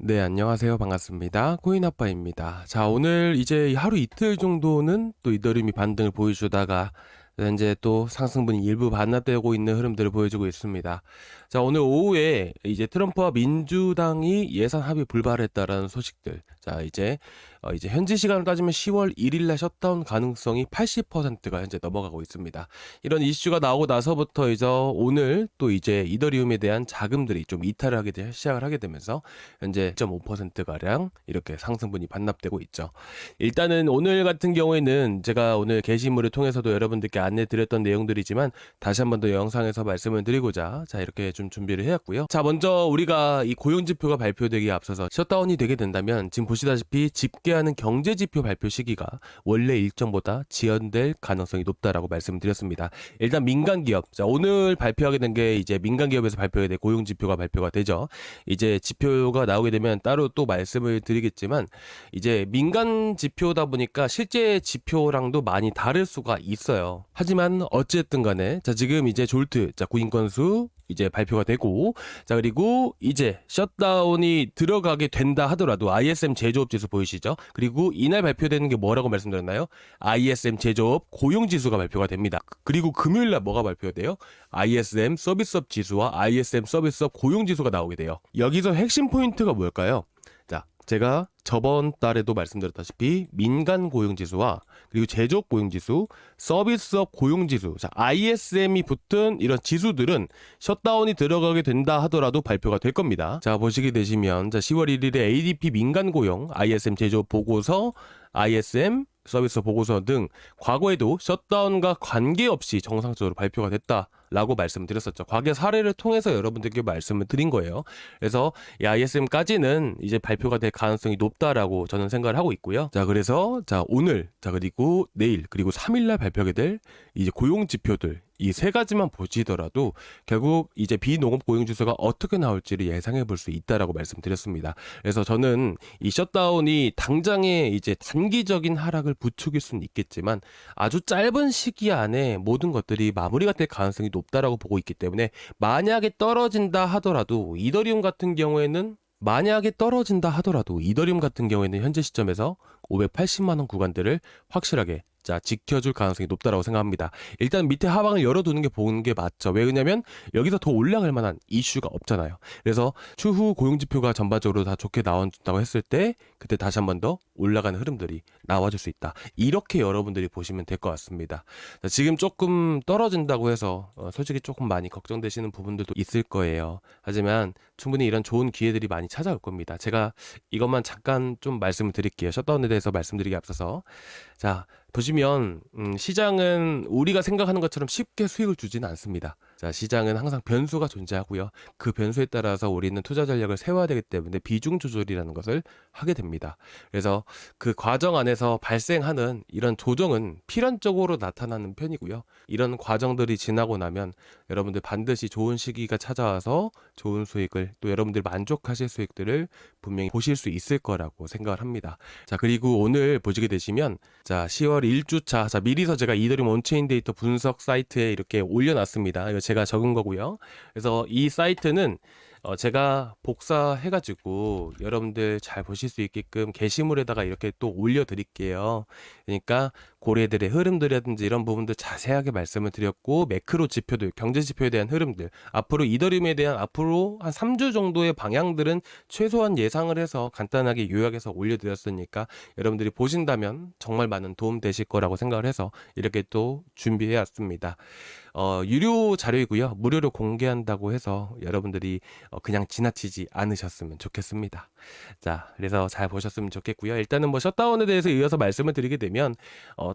네, 안녕하세요. 반갑습니다. 코인아빠입니다. 자, 오늘 이제 하루 이틀 정도는 또 이더리움이 반등을 보여주다가 현재 또 상승분이 일부 반납되고 있는 흐름들을 보여주고 있습니다. 자, 오늘 오후에 이제 트럼프와 민주당이 예산 합의 불발했다라는 소식들. 자, 이제 현지 시간으로 따지면 10월 1일 날 셧다운 가능성이 80%가 현재 넘어가고 있습니다. 이런 이슈가 나오고 나서부터 이제 오늘 또 이제 이더리움에 대한 자금들이 좀 이탈을 시작을 하게 되면서 현재 1.5%가량 이렇게 상승분이 반납되고 있죠. 일단은 오늘 같은 경우에는 제가 오늘 게시물을 통해서도 여러분들께 안내 드렸던 내용들이지만 다시 한 번 더 영상에서 말씀을 드리고자 자 이렇게 좀 준비를 해왔고요. 자, 먼저 우리가 이 고용지표가 발표되기에 앞서서 셧다운이 되게 된다면 지금 보시다시피 집계하는 경제지표 발표 시기가 원래 일정보다 지연될 가능성이 높다라고 말씀드렸습니다. 일단 민간기업, 자 오늘 발표하게 된 게 이제 민간기업에서 발표하게 된 고용지표가 발표가 되죠. 이제 지표가 나오게 되면 따로 또 말씀을 드리겠지만 이제 민간 지표다 보니까 실제 지표랑도 많이 다를 수가 있어요. 하지만 어쨌든 간에 자 지금 이제 졸트 자 구인 건수 이제 발표가 되고 자 그리고 이제 셧다운이 들어가게 된다 하더라도 ISM 제조업 지수 보이시죠? 그리고 이날 발표되는 게 뭐라고 말씀드렸나요? ISM 제조업 고용 지수가 발표가 됩니다. 그리고 금요일 날 뭐가 발표가 돼요? ISM 서비스업 지수와 ISM 서비스업 고용 지수가 나오게 돼요. 여기서 핵심 포인트가 뭘까요? 자, 제가 저번 달에도 말씀드렸다시피 민간 고용지수와 그리고 제조업 고용지수, 서비스업 고용지수, 자, ISM이 붙은 이런 지수들은 셧다운이 들어가게 된다 하더라도 발표가 될 겁니다. 자, 보시게 되시면 자, 10월 1일에 ADP 민간 고용, ISM 제조업 보고서, ISM 서비스 보고서 등 과거에도 셧다운과 관계없이 정상적으로 발표가 됐다라고 말씀드렸었죠. 과거 사례를 통해서 여러분들께 말씀을 드린 거예요. 그래서 이 ISM까지는 이제 발표가 될 가능성이 높다라고 저는 생각을 하고 있고요. 자, 그래서 자 오늘 자 그리고 내일 그리고 3일날 발표하게 될 이제 고용 지표들 이 세 가지만 보시더라도 결국 이제 비농업 고용 지수가 어떻게 나올지를 예상해 볼 수 있다라고 말씀드렸습니다. 그래서 저는 이 셧다운이 당장에 이제 단기적인 하락을 부추길 수는 있겠지만 아주 짧은 시기 안에 모든 것들이 마무리가 될 가능성이 높다라고 보고 있기 때문에 만약에 떨어진다 하더라도 이더리움 같은 경우에는 현재 시점에서 580만 원 구간들을 확실하게 자 지켜줄 가능성이 높다라고 생각합니다. 일단 밑에 하방을 열어두는 게 보는 게 맞죠. 왜냐면 여기서 더 올라갈 만한 이슈가 없잖아요. 그래서 추후 고용지표가 전반적으로 다 좋게 나온다고 했을 때 그때 다시 한 번 더 올라가는 흐름들이 나와줄 수 있다. 이렇게 여러분들이 보시면 될 것 같습니다. 자, 지금 조금 떨어진다고 해서 솔직히 조금 많이 걱정되시는 부분들도 있을 거예요. 하지만 충분히 이런 좋은 기회들이 많이 찾아올 겁니다. 제가 이것만 잠깐 좀 말씀을 드릴게요. 셧다운에 대해서 말씀드리기 앞서서 자 보시면 시장은 우리가 생각하는 것처럼 쉽게 수익을 주지는 않습니다. 자, 시장은 항상 변수가 존재하고요. 그 변수에 따라서 우리는 투자 전략을 세워야 되기 때문에 비중 조절이라는 것을 하게 됩니다. 그래서 그 과정 안에서 발생하는 이런 조정은 필연적으로 나타나는 편이고요. 이런 과정들이 지나고 나면 여러분들 반드시 좋은 시기가 찾아와서 좋은 수익을 또 여러분들 만족하실 수익들을 분명히 보실 수 있을 거라고 생각을 합니다. 자, 그리고 오늘 보시게 되시면 자 10월 1주차 자 미리서 제가 이더리움 온체인 데이터 분석 사이트에 이렇게 올려놨습니다. 이거 제가 적은 거고요. 그래서 이 사이트는 제가 복사해가지고 여러분들 잘 보실 수 있게끔 게시물에다가 이렇게 또 올려드릴게요. 그러니까 고래들의 흐름들이라든지 이런 부분들 자세하게 말씀을 드렸고 매크로 지표들, 경제 지표에 대한 흐름들, 앞으로 이더리움에 대한 앞으로 한 3주 정도의 방향들은 최소한 예상을 해서 간단하게 요약해서 올려드렸으니까 여러분들이 보신다면 정말 많은 도움 되실 거라고 생각을 해서 이렇게 또 준비해 왔습니다. 유료 자료이고요. 무료로 공개한다고 해서 여러분들이 그냥 지나치지 않으셨으면 좋겠습니다. 자, 그래서 잘 보셨으면 좋겠고요. 일단은 뭐 셧다운에 대해서 이어서 말씀을 드리게 되면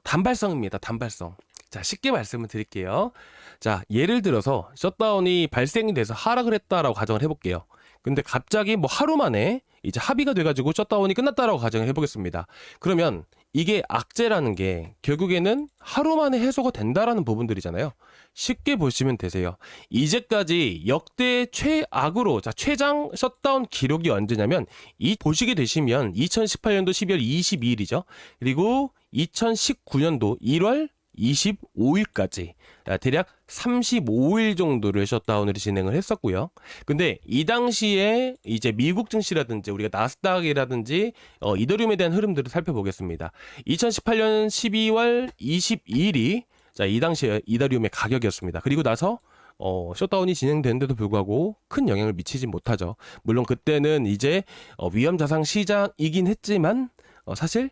단발성입니다. 단발성. 자, 쉽게 말씀을 드릴게요. 자, 예를 들어서 셧다운이 발생이 돼서 하락을 했다라고 가정을 해볼게요. 근데 갑자기 뭐 하루 만에 이제 합의가 돼가지고 셧다운이 끝났다라고 가정을 해보겠습니다. 그러면 이게 악재라는 게 결국에는 하루 만에 해소가 된다라는 부분들이잖아요. 쉽게 보시면 되세요. 이제까지 역대 최악으로 자 최장 셧다운 기록이 언제냐면 이 보시게 되시면 2018년도 12월 22일이죠. 그리고 2019년도 1월 25일까지 대략 35일 정도를 셧다운을 진행을 했었고요. 근데 이 당시에 이제 미국 증시라든지 우리가 나스닥이라든지 이더리움에 대한 흐름들을 살펴보겠습니다. 2018년 12월 22일이 이 당시에 이더리움의 가격이었습니다. 그리고 나서 셧다운이 진행되는데도 불구하고 큰 영향을 미치지 못하죠. 물론 그때는 이제 위험자산 시장이긴 했지만 사실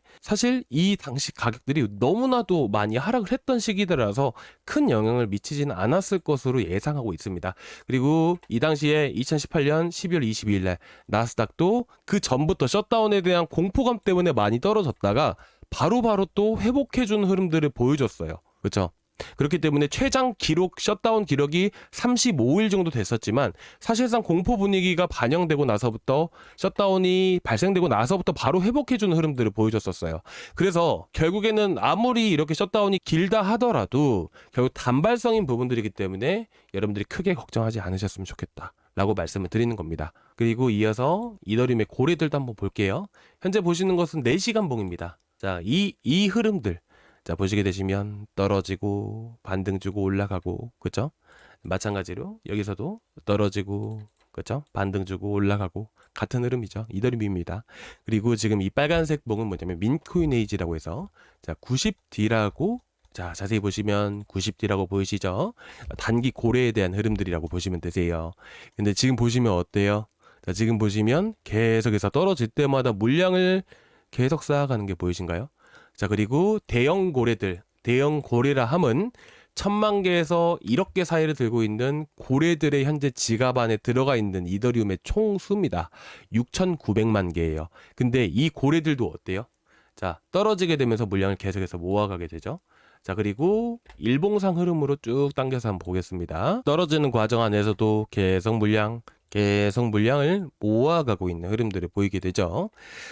이 당시 가격들이 너무나도 많이 하락을 했던 시기들이라서 큰 영향을 미치지는 않았을 것으로 예상하고 있습니다. 그리고 이 당시에 2018년 12월 22일 날 나스닥도 그 전부터 셧다운에 대한 공포감 때문에 많이 떨어졌다가 바로바로 또 회복해준 흐름들을 보여줬어요. 그렇죠? 그렇기 때문에 최장 기록 셧다운 기록이 35일 정도 됐었지만 사실상 공포 분위기가 반영되고 나서부터 셧다운이 발생되고 나서부터 바로 회복해주는 흐름들을 보여줬었어요. 그래서 결국에는 아무리 이렇게 셧다운이 길다 하더라도 결국 단발성인 부분들이기 때문에 여러분들이 크게 걱정하지 않으셨으면 좋겠다 라고 말씀을 드리는 겁니다. 그리고 이어서 이더리움의 고래들도 한번 볼게요. 현재 보시는 것은 4시간 봉입니다. 자, 이 흐름들 자, 보시게 되시면 떨어지고 반등 주고 올라가고 그죠? 마찬가지로 여기서도 떨어지고 그죠? 반등 주고 올라가고 같은 흐름이죠. 이더리움입니다. 그리고 지금 이 빨간색 봉은 뭐냐면 민코인 에이지라고 해서 자, 90D라고 자, 자세히 보시면 90D라고 보이시죠? 단기 고래에 대한 흐름들이라고 보시면 되세요. 근데 지금 보시면 어때요? 자, 지금 보시면 계속해서 떨어질 때마다 물량을 계속 쌓아가는 게 보이신가요? 자, 그리고 대형 고래들, 대형 고래라 함은 1000만 개에서 1억 개 사이를 들고 있는 고래들의 현재 지갑 안에 들어가 있는 이더리움의 총수입니다. 6,900만 개예요. 근데 이 고래들도 어때요? 자, 떨어지게 되면서 물량을 계속해서 모아가게 되죠. 자, 그리고 일봉상 흐름으로 쭉 당겨서 한번 보겠습니다. 떨어지는 과정 안에서도 계속 물량을 모아가고 있는 흐름들을 보이게 되죠.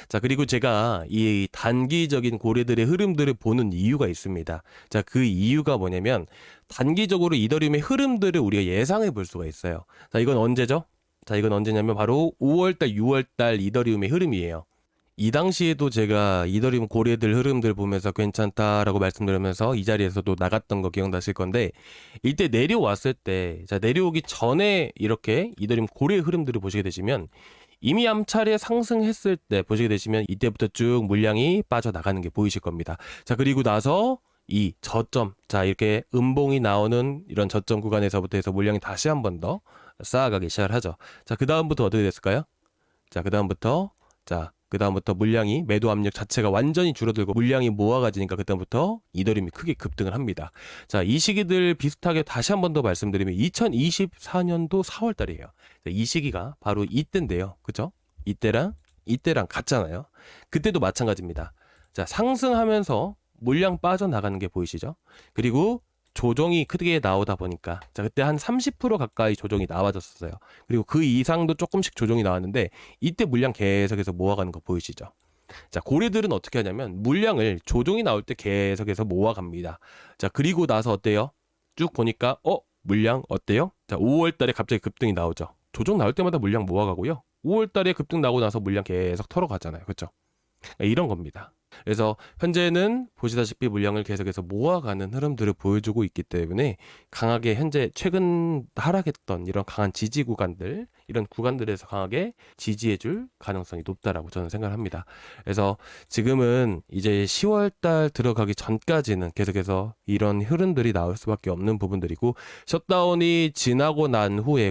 자, 그리고 제가 이 단기적인 고래들의 흐름들을 보는 이유가 있습니다. 자, 그 이유가 뭐냐면 단기적으로 이더리움의 흐름들을 우리가 예상해 볼 수가 있어요. 자, 이건 언제죠? 자, 이건 언제냐면 바로 5월달, 6월달 이더리움의 흐름이에요. 이 당시에도 제가 이더리움 고래들 흐름들 보면서 괜찮다라고 말씀드리면서 이 자리에서도 나갔던 거 기억나실 건데 이때 내려왔을 때 자, 내려오기 전에 이렇게 이더리움 고래 흐름들을 보시게 되시면 이미 암차례 상승했을 때 보시게 되시면 이때부터 쭉 물량이 빠져나가는 게 보이실 겁니다. 자, 그리고 나서 이 저점 자, 이렇게 음봉이 나오는 이런 저점 구간에서부터 해서 물량이 다시 한 번 더 쌓아가기 시작을 하죠. 자, 그 다음부터 어떻게 됐을까요? 자, 그 다음부터 물량이 매도 압력 자체가 완전히 줄어들고 물량이 모아가지니까 그때부터 이더리움이 크게 급등을 합니다. 자, 이 시기들 비슷하게 다시 한 번 더 말씀드리면 2024년도 4월 달이에요. 이 시기가 바로 이때인데요. 그죠? 이때랑 같잖아요. 그때도 마찬가지입니다. 자, 상승하면서 물량 빠져나가는 게 보이시죠? 그리고 조정이 크게 나오다 보니까 자, 그때 한 30% 가까이 조정이 나와졌어요. 그리고 그 이상도 조금씩 조정이 나왔는데 이때 물량 계속해서 모아가는 거 보이시죠? 자, 고래들은 어떻게 하냐면 물량을 조정이 나올 때 계속해서 모아갑니다. 자, 그리고 나서 어때요? 쭉 보니까 물량 어때요? 자, 5월 달에 갑자기 급등이 나오죠. 조정 나올 때마다 물량 모아가고요. 5월 달에 급등 나오고 나서 물량 계속 털어가잖아요. 그렇죠? 이런 겁니다. 그래서 현재는 보시다시피 물량을 계속해서 모아가는 흐름들을 보여주고 있기 때문에 강하게 현재 최근 하락했던 이런 강한 지지 구간들 이런 구간들에서 강하게 지지해줄 가능성이 높다라고 저는 생각을 합니다. 그래서 지금은 이제 10월달 들어가기 전까지는 계속해서 이런 흐름들이 나올 수밖에 없는 부분들이고 셧다운이 지나고 난 후에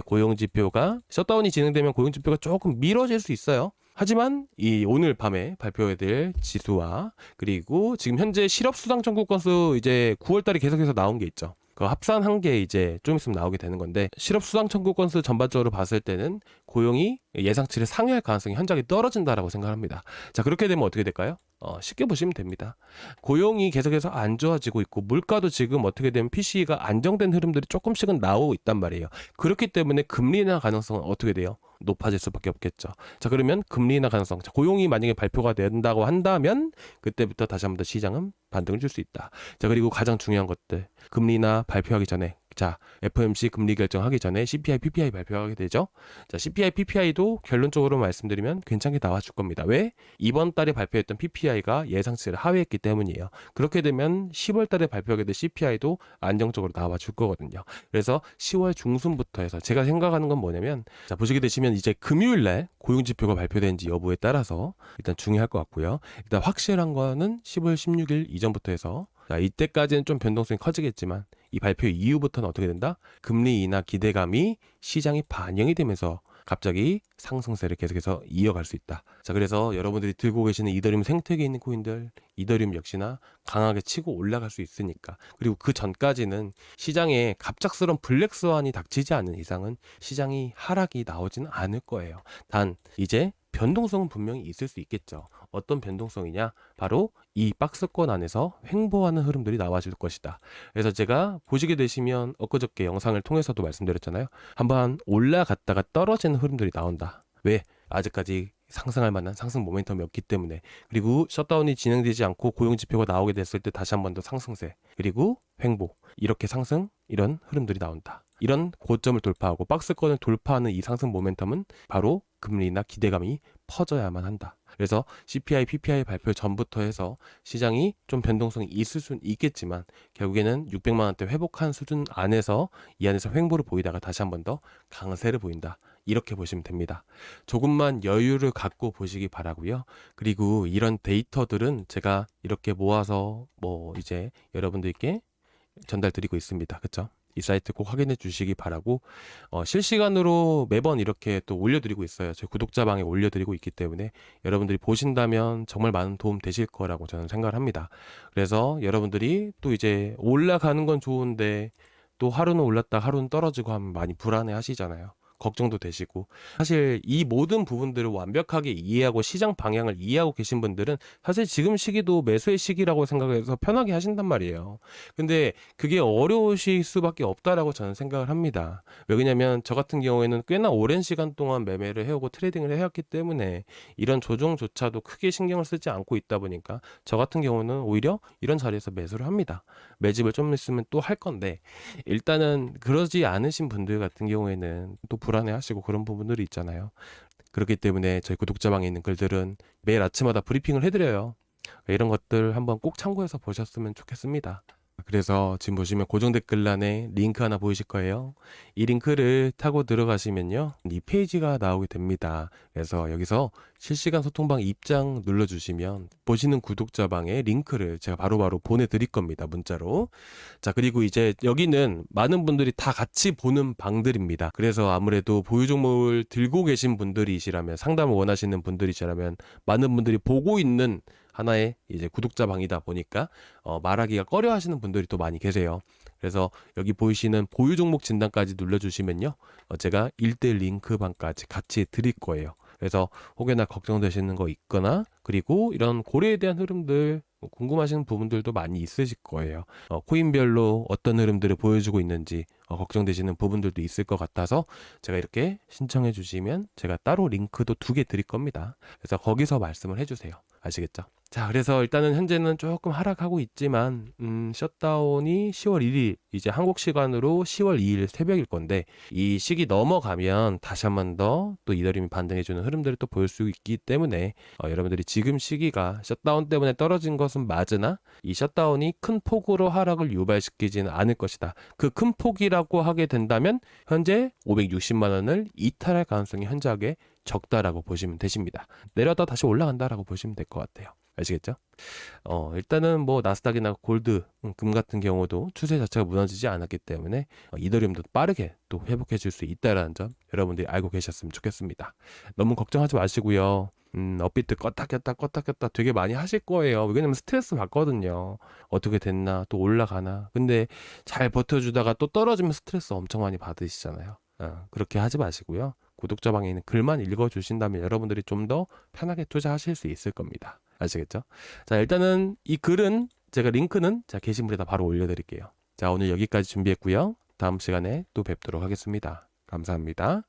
셧다운이 진행되면 고용지표가 조금 미뤄질 수 있어요. 하지만 이 오늘 밤에 발표해야 될 지수와 그리고 지금 현재 실업수당 청구 건수 이제 9월달에 계속해서 나온 게 있죠. 그 합산한 게 이제 좀 있으면 나오게 되는 건데 실업수당 청구 건수 전반적으로 봤을 때는 고용이 예상치를 상회할 가능성이 현저하게 떨어진다라고 생각합니다. 자, 그렇게 되면 어떻게 될까요? 쉽게 보시면 됩니다. 고용이 계속해서 안 좋아지고 있고 물가도 지금 어떻게 되면 PCE가 안정된 흐름들이 조금씩은 나오고 있단 말이에요. 그렇기 때문에 금리 인하 가능성은 어떻게 돼요? 높아질 수밖에 없겠죠. 자, 그러면 금리 인하 가능성, 자, 고용이 만약에 발표가 된다고 한다면 그때부터 다시 한번 더 시장은 반등을 줄 수 있다. 자, 그리고 가장 중요한 것들 금리 인하 발표하기 전에 자, FOMC 금리 결정하기 전에 CPI, PPI 발표하게 되죠. 자, CPI, PPI도 결론적으로 말씀드리면 괜찮게 나와줄 겁니다. 왜? 이번 달에 발표했던 PPI가 예상치를 하회했기 때문이에요. 그렇게 되면 10월 달에 발표하게 될 CPI도 안정적으로 나와줄 거거든요. 그래서 10월 중순부터 해서 제가 생각하는 건 뭐냐면, 자, 보시게 되시면 이제 금요일 날 고용지표가 발표되는지 여부에 따라서 일단 중요할 것 같고요. 일단 확실한 거는 10월 16일 이전부터 해서, 자, 이때까지는 좀 변동성이 커지겠지만 이 발표 이후부터는 어떻게 된다? 금리 인하 기대감이 시장에 반영이 되면서 갑자기 상승세를 계속해서 이어갈 수 있다. 자, 그래서 여러분들이 들고 계시는 이더리움 생태계에 있는 코인들, 이더리움 역시나 강하게 치고 올라갈 수 있으니까. 그리고 그 전까지는 시장에 갑작스러운 블랙스완이 닥치지 않는 이상은 시장이 하락이 나오지는 않을 거예요. 단 이제 변동성은 분명히 있을 수 있겠죠. 어떤 변동성이냐? 바로 이 박스권 안에서 횡보하는 흐름들이 나와줄 것이다. 그래서 제가 보시게 되시면 엊그저께 영상을 통해서도 말씀드렸잖아요. 한번 올라갔다가 떨어지는 흐름들이 나온다. 왜? 아직까지 상승할 만한 상승 모멘텀이 없기 때문에. 그리고 셧다운이 진행되지 않고 고용지표가 나오게 됐을 때 다시 한 번 더 상승세, 그리고 횡보, 이렇게 상승, 이런 흐름들이 나온다. 이런 고점을 돌파하고 박스권을 돌파하는 이 상승 모멘텀은 바로 금리나 기대감이 퍼져야만 한다. 그래서 CPI, PPI 발표 전부터 해서 시장이 좀 변동성이 있을 수는 있겠지만 결국에는 600만 원대 회복한 수준 안에서 이 안에서 횡보를 보이다가 다시 한 번 더 강세를 보인다. 이렇게 보시면 됩니다. 조금만 여유를 갖고 보시기 바라고요. 그리고 이런 데이터들은 제가 이렇게 모아서 이제 여러분들께 전달드리고 있습니다. 그쵸? 이 사이트 꼭 확인해 주시기 바라고, 실시간으로 매번 이렇게 또 올려드리고 있어요. 제 구독자방에 올려드리고 있기 때문에 여러분들이 보신다면 정말 많은 도움 되실 거라고 저는 생각을 합니다. 그래서 여러분들이 또 이제 올라가는 건 좋은데 또 하루는 올랐다 하루는 떨어지고 하면 많이 불안해 하시잖아요. 걱정도 되시고, 사실 이 모든 부분들을 완벽하게 이해하고 시장 방향을 이해하고 계신 분들은 사실 지금 시기도 매수의 시기라고 생각해서 편하게 하신단 말이에요. 근데 그게 어려우실 수밖에 없다라고 저는 생각을 합니다. 왜냐면 저 같은 경우에는 꽤나 오랜 시간 동안 매매를 해오고 트레이딩을 해왔기 때문에 이런 조정조차도 크게 신경을 쓰지 않고 있다 보니까 저 같은 경우는 오히려 이런 자리에서 매수를 합니다. 매집을 좀 있으면 또 할 건데, 일단은 그러지 않으신 분들 같은 경우에는 또 불안해하시고 그런 부분들이 있잖아요. 그렇기 때문에 저희 구독자방에 있는 글들은 매일 아침마다 브리핑을 해드려요. 이런 것들 한번 꼭 참고해서 보셨으면 좋겠습니다. 그래서 지금 보시면 고정 댓글란에 링크 하나 보이실 거예요. 이 링크를 타고 들어가시면요, 이 페이지가 나오게 됩니다. 그래서 여기서 실시간 소통방 입장 눌러주시면 보시는 구독자방에 링크를 제가 바로바로 보내드릴 겁니다. 문자로. 자, 그리고 이제 여기는 많은 분들이 다 같이 보는 방들입니다. 그래서 아무래도 보유 종목을 들고 계신 분들이시라면, 상담을 원하시는 분들이시라면 많은 분들이 보고 있는 하나의 이제 구독자방이다 보니까 말하기가 꺼려 하시는 분들이 또 많이 계세요. 그래서 여기 보이시는 보유 종목 진단까지 눌러주시면요, 제가 1대1 링크방까지 같이 드릴 거예요. 그래서 혹여나 걱정되시는 거 있거나, 그리고 이런 고래에 대한 흐름들 궁금하시는 부분들도 많이 있으실 거예요. 코인별로 어떤 흐름들을 보여주고 있는지 걱정되시는 부분들도 있을 것 같아서 제가 이렇게 신청해 주시면 제가 따로 링크도 2개 드릴 겁니다. 그래서 거기서 말씀을 해주세요. 아시겠죠? 자, 그래서 일단은 현재는 조금 하락하고 있지만 셧다운이 10월 1일, 이제 한국 시간으로 10월 2일 새벽일 건데, 이 시기 넘어가면 다시 한 번 더 또 이더리움이 반등해주는 흐름들을 또 볼 수 있기 때문에 여러분들이 지금 시기가 셧다운 때문에 떨어진 것은 맞으나 이 셧다운이 큰 폭으로 하락을 유발시키지는 않을 것이다. 그 큰 폭이라고 하게 된다면 현재 560만 원을 이탈할 가능성이 현저하게 적다라고 보시면 되십니다. 내려다 다시 올라간다라고 보시면 될 것 같아요. 아시겠죠? 일단은 나스닥이나 골드, 금 같은 경우도 추세 자체가 무너지지 않았기 때문에 이더리움도 빠르게 또 회복해 줄 수 있다라는 점 여러분들이 알고 계셨으면 좋겠습니다. 너무 걱정하지 마시고요. 업비트 껐다 꼈다 되게 많이 하실 거예요. 왜냐면 스트레스 받거든요. 어떻게 됐나, 또 올라가나. 근데 잘 버텨주다가 또 떨어지면 스트레스 엄청 많이 받으시잖아요. 그렇게 하지 마시고요. 구독자방에 있는 글만 읽어주신다면 여러분들이 좀 더 편하게 투자하실 수 있을 겁니다. 아시겠죠? 자, 일단은 이 글은 제가 링크는 게시물에다 바로 올려드릴게요. 자, 오늘 여기까지 준비했고요. 다음 시간에 또 뵙도록 하겠습니다. 감사합니다.